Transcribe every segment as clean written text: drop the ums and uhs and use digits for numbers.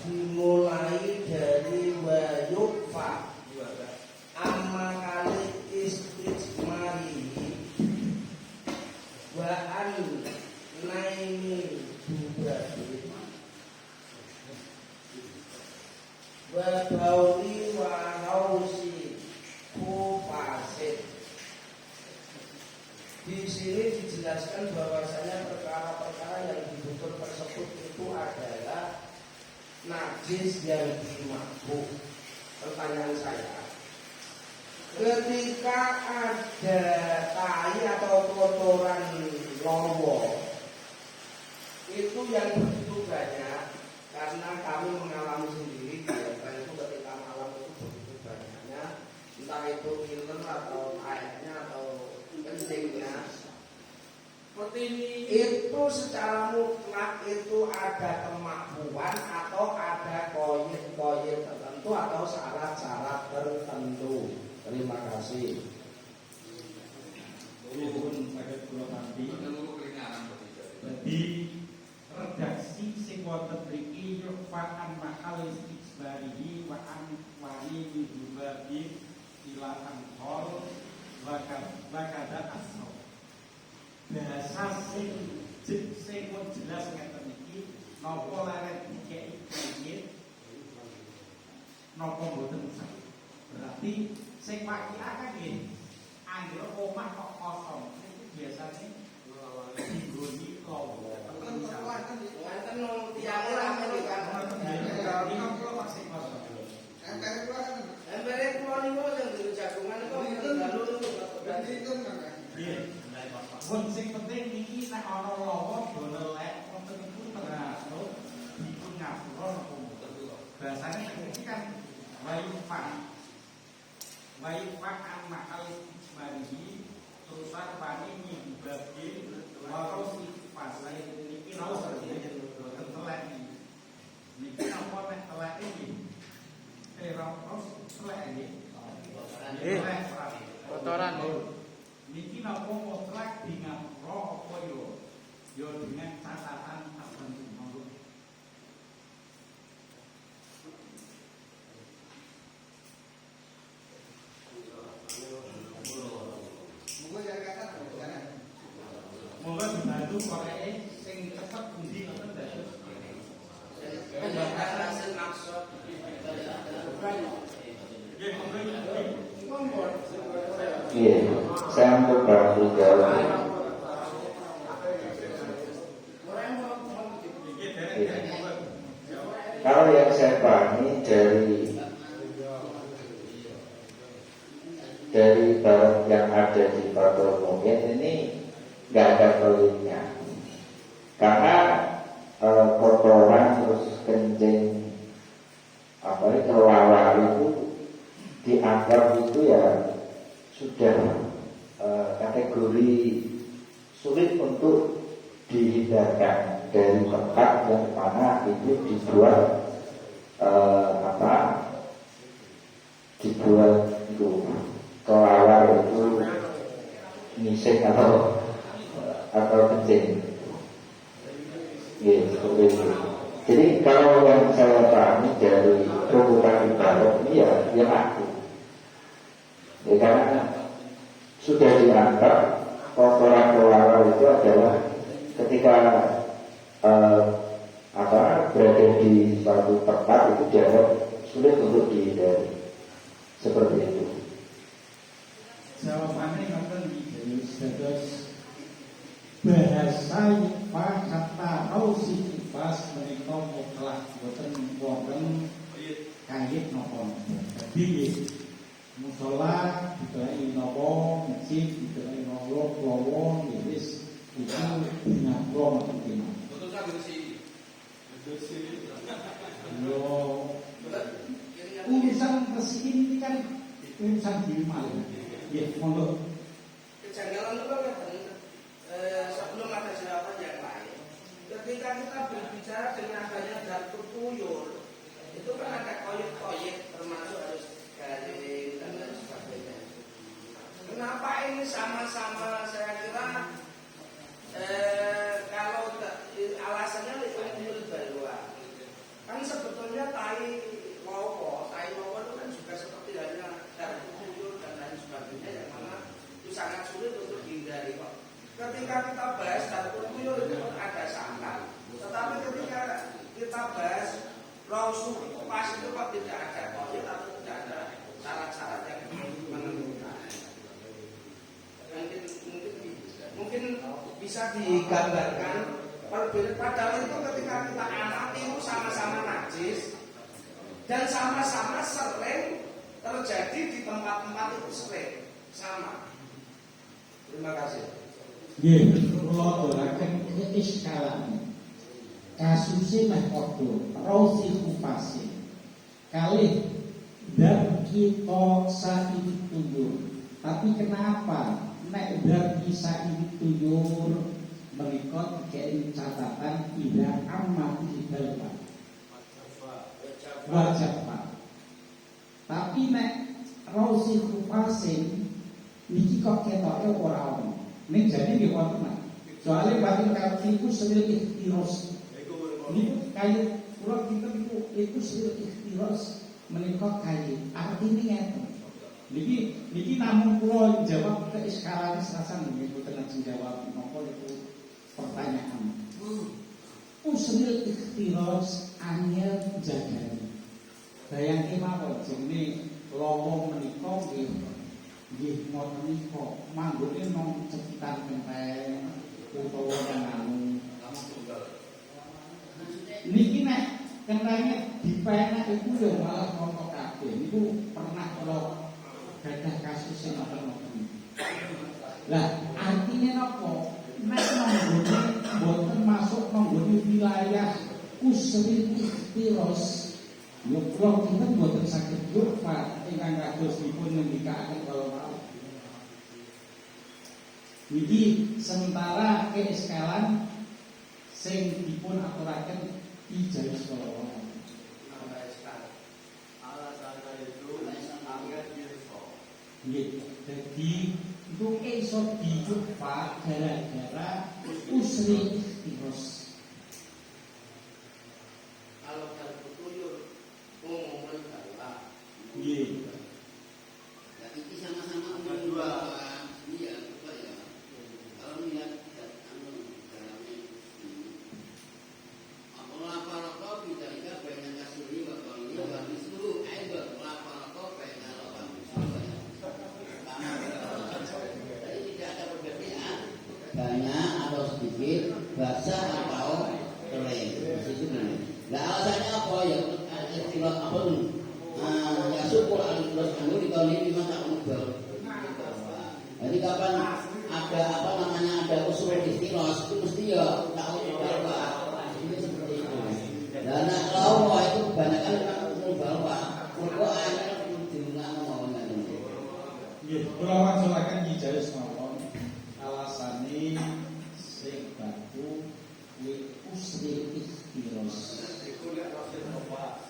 Dimulai dari wayukfa amma kali istismari wa an naimi dubati wa bauli wa rausi kufasid. Di sini dijelaskan bahwasanya perkara-perkara yang ditutur tersebut itu adalah najis yang dimabuk. Pertanyaan saya, ketika ada tai atau kotoran lowo itu yang begitu banyak, karena kami mengalami sendiri biasa itu ketika malam itu begitu banyaknya, entah itu iler atau airnya atau kencingnya. Seperti ini itu secara mutlak itu ada kemakbuan atau ada koyit tertentu atau syarat-syarat tertentu. Terima kasih. Nuwun saged kula tampi. Jadi redaksi sing wonten mriki yufa'an mahal istisbarihi wa an wali bidubabi ila anhol wa kada asal. Bahasa sing pun jelas ngeten iki napa leren dikeki iki napa mboten usah. Berarti sing wakiake nggih anggere omah kok kosong iki biasane digoni lowo. Wonten tiyang rame di kantor. Ini masih kosong. Embere kula niku sing di jagungan kok dalu berarti itu Nggih. Pun sing penting niki nek ana lawa dolelek wonten iku terasuk dipun ngapura napa mboten. Bahasane iki kan wayufa an mahal ismarihi terusan pani nyibabke waros pasai niki raos boten telek niki napa nek telek iki raos telek iki kotoran niki napa mutlak di ngapura apa yo dengan catatan tertentu monggo. Monggo dibantu koreke sing cepet pundi ngoten Dados. hasil maksud. Nggih monggo. Iya, saya mau bantu jawab. Kalau yang saya pahami dari barang yang ada di Padang Mungkin ini nggak ada peliknya, karena kotoran terus kencing kelawar itu dianggap itu ya sudah kategori sulit untuk dihindarkan dari tempat yang mana itu dibuat itu kelawar itu ngising atau kencing. Ya, seperti itu. Jadi kalau yang saya pahami dari tuntutan ibarat ini ya aku. Ya, karena sudah dianggap kotoran kelawar itu adalah ketika berada di suatu tempat itu dianggap sulit untuk dihindari. Seperti itu. Jawabannya ngoten iki dados bahasa Pak kata ausi kipas menika mutlak boten wonten kayit napa. Jadi musala dikai napa, masjid dikai napa, lawa wis itu ngapro ngoten iki. Betul saged sih. Betul sih. Yo sini ini kan urusan diri malah. Ya, monggo. Kejanggalan itu kan sebelum ada jawaban yang lain. Ketika kita berbicara dengan adanya dapur tuyul, itu kan ada koyek-koyek termasuk harus garing dan lain sebagainya. Kenapa ini sama-sama saya kira kalau alasannya lebih berluas. Kan sebetulnya tai lowo itu kan juga seperti halnya dapur tuyul dan lain sebagainya yang mana itu sangat sulit untuk dihindari kok. Ketika kita bahas dapur tuyul itu ada sangkal, tetapi ketika kita bahas rasul pas itu kok tidak ada koyek atau tidak ada syarat-syarat yang menentukan. Mungkin bisa digambarkan perbedaan. Padahal itu ketika kita amati itu sama-sama najis dan sama-sama sering terjadi di tempat-tempat itu sering sama. Terima kasih. Nggih, kula aturaken iskalan. Kasuse meh padha, rosi kupase. Kalih dan kita saiki tuyur. Tapi kenapa nek dan bisa ini tuyur menika dikei catatan ila amma idal wajib. Tapi nek rosi kupase niki kok ketoke ora ono. Ning jadi nggih wonten. Soale batin kalih iku sering ikhtiros. Niku kaya kula kinten iku sering ikhtiros menika kaya. Artine ngeten. Niki namun kula jawab ke iskalane serasan nggih boten lajeng jawab napa niku pertanyaan. Usul ikhtiros angel jagani. Bayangke mawon jenenge lowong menika nggih ngoten niku manggone nang cekitan kenteng utawa nang niki nek kentenge dipenak iku ya malah rontok kabeh. Niku pernah kula gadah kasus sing ngoten-ngoten. Lah artine napa? Nek manggone boten masuk manggone wilayah usri ikhtiros. Yo kula kinten boten saged lupa ingkang kados dipun ngendikaken kala wau. Niki sementara keeskalan sing dipun aturaken ijazah kala wau. Nggih, dadi itu iso dijupuk gara-gara usri ikhtiros. Kalau tuyul umumnya adalah Nggih. Tapi ini sama-sama umur dua. Iya, apa ya? Kalau lihat dalamnya apa rokok tidak ada banyak kasuri waktu ini waktu itu ada apa rokok banyak lokal jadi tidak ada perbedaan banyak atau sedikit basah atau kering itu nih. Nah alasannya apa ya? Istilah apa tuh? Ya syukur alhamdulillah anu di tahun ini memang tak ubah. Jadi kapan ada apa namanya ada usul istilah itu mesti ya tak ubah Pak. Ini seperti itu. Dan kalau itu kebanyakan memang ubah Pak. Quran diulang ngomongnya ini. Nggih, kula wangsulaken ijazah mawon. Alasane sing baku usri ikhtiros.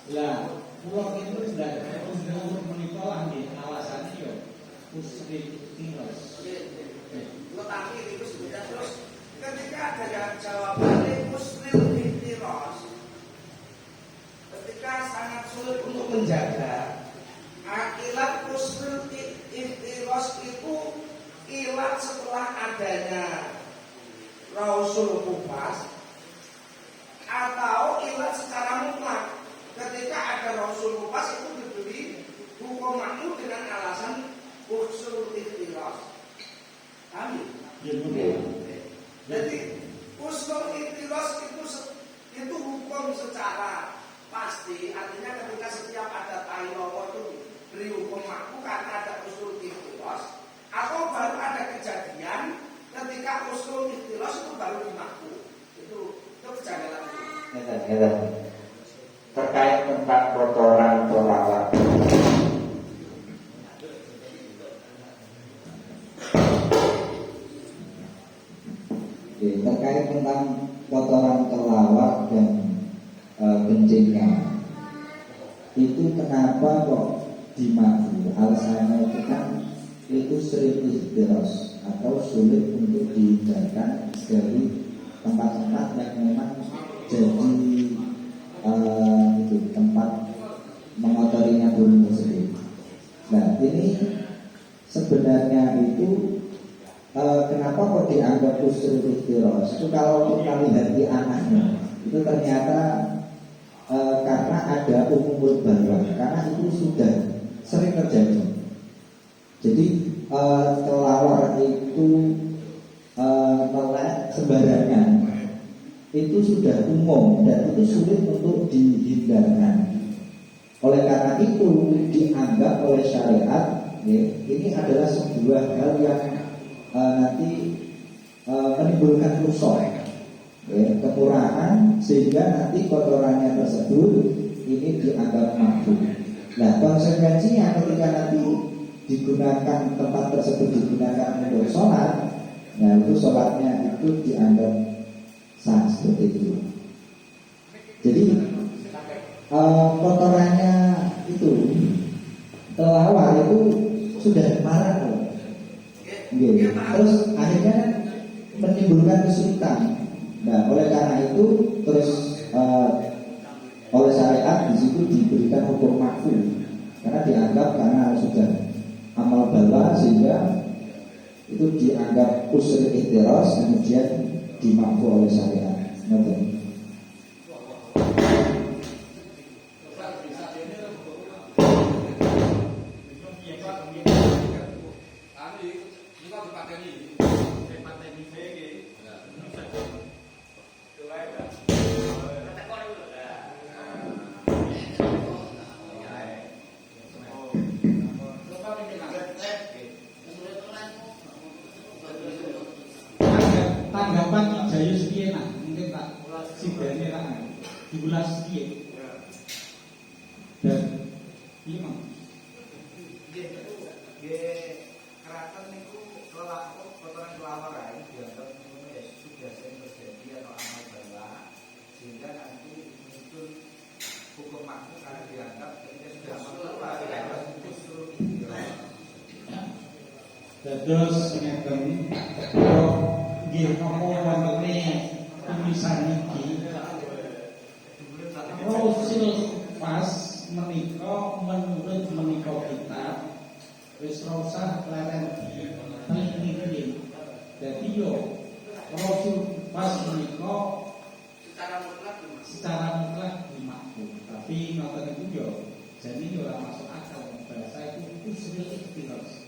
Lah, kula itu sudah umur menika lah nggih alasane yo usri ikhtiros. Lo tadi itu sudah terus ketika ada jawabannya muslim ikhtiros, ketika sangat sulit untuk menjaga ilat muslim ikhtiros itu ilat setelah adanya rausul kupas atau ilat secara mutlak. Ketika ada rausul kupas itu diberi hukum makmur dengan alasan usul ikhtiros. Kami. Jadi usul ikhtiros itu hukum secara pasti. Artinya ketika setiap ada tai lowo itu beri hukum makmur karena ada usul ikhtiros. Atau baru ada kejadian ketika usul ikhtiros itu baru dimakmur. Itu kejanggalan itu. Terkait tentang kotoran atau lalat itu kenapa kok dimaku? Alasannya itu kan itu sering ihtiros atau sulit untuk dihindarkan dari tempat-tempat yang memang jadi itu tempat mengotorinya burung tersebut. Nah ini sebenarnya itu kenapa kok dianggap usul ihtiros? Itu kalau kita lihat di anaknya itu ternyata karena ada umumul balwa, karena itu sudah sering terjadi. Jadi kelawar itu melek sembarangan itu sudah umum dan itu sulit untuk dihindarkan. Oleh karena itu dianggap oleh syariat ya, ini adalah sebuah hal yang nanti menimbulkan rusak ya, kemurahan, sehingga nanti kotorannya tersebut ini dianggap makruh. Nah konsekuensinya ketika nanti digunakan tempat tersebut digunakan untuk sholat, nah itu sholatnya itu dianggap sah seperti itu. Jadi kotorannya itu kelawar itu sudah marah loh. Terus akhirnya menimbulkan kesulitan. Nah oleh karena itu terus oleh syariat di situ diberikan hukum makfu karena dianggap karena sudah amal balwa sehingga itu dianggap usul ihtiros, kemudian dimakfu oleh syariat. Ngerti? Tanggapan Jayu sekian lah, mungkin tak sidane lah diulas sekian. Dan iya mang. Keraton niku kelawar kotoran kelawar ae dianggap sudah sering terjadi atau amal balwa sehingga nanti muncul hukum makruh karena dianggap ketika sudah amal balwa dianggap usul ihtiros. Terus ngeten nggih napa wonten tulisan iki Rasul pas menika menurut menika kitab wis ora usah leren iki. Dadi yo Rasul pas menika secara mutlak dimakruh. Tapi ngoten iku yo jadi yo ora masuk akal bahasa itu usul ihtiros.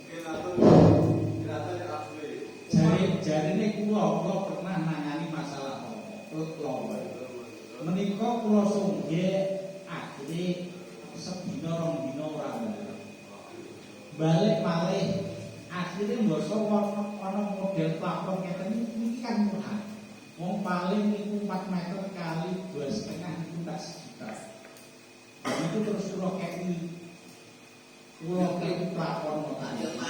Jarine kula pernah nangani masalah kelawar. Menika kula sungge akhire sedina rong dina ora balik malih akhire mbasa ana model plafon ngeten iki kan murah. Wong paling niku 4 meter kali 2,5 niku tak sejuta. Itu terus kula kei plafon ngoten.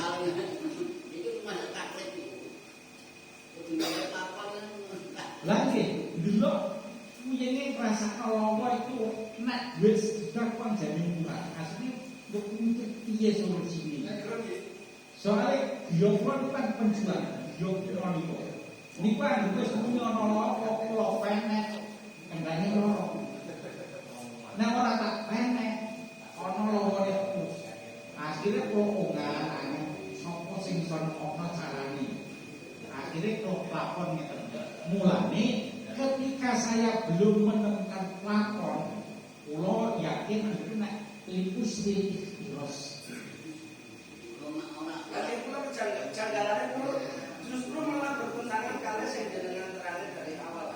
Lagi dulu punyanya perasaan lawa itu nak duit sejuta kan jadi murah. Asli untuk iya solusi ini. Soalnya biopron kan penjual biopron itu. Ini kan juga semuanya orang kalau penek, enggaknya orang. Nah orang tak penek, orang lawa itu. Akhirnya pelongan, sopo sing son ono carani. Akhirnya kalau plafon gitu. Mulane ketika saya belum menemukan plafon, kula yakin itu nek lipus ihtiros. Tapi kula kejanggalannya kula justru malah bertentangan kali sing jenengan terangkan dari awal.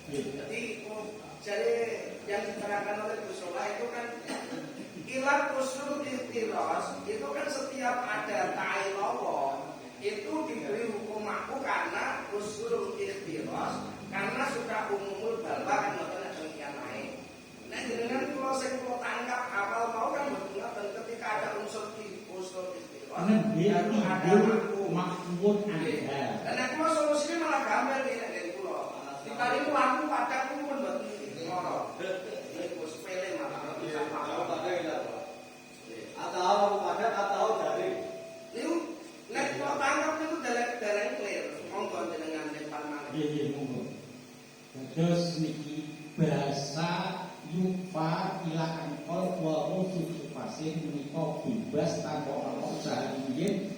Jadi jadi yang diterangkan oleh Gus Solah itu kan ilat usul ihtiros itu kan setiap ada ta'i lawa itu diberi hukum makruh karena usul ihtiros karena suka umumul balwa kan ngoten demikian naik. Nah jenengan kula sing kula tangkap awal mau kan mboten ketika ada unsur usul ihtiros Karena dia ada makmur ada. dan aku mau solusinya malah gambar nih dari kula. Dibanding lampu padang pun mboten ora. Ini sepele malah bisa makruh. Terus niki bahasa yufa ila angkol wa rusul fasin menika bebas tanpa ana usaha inggih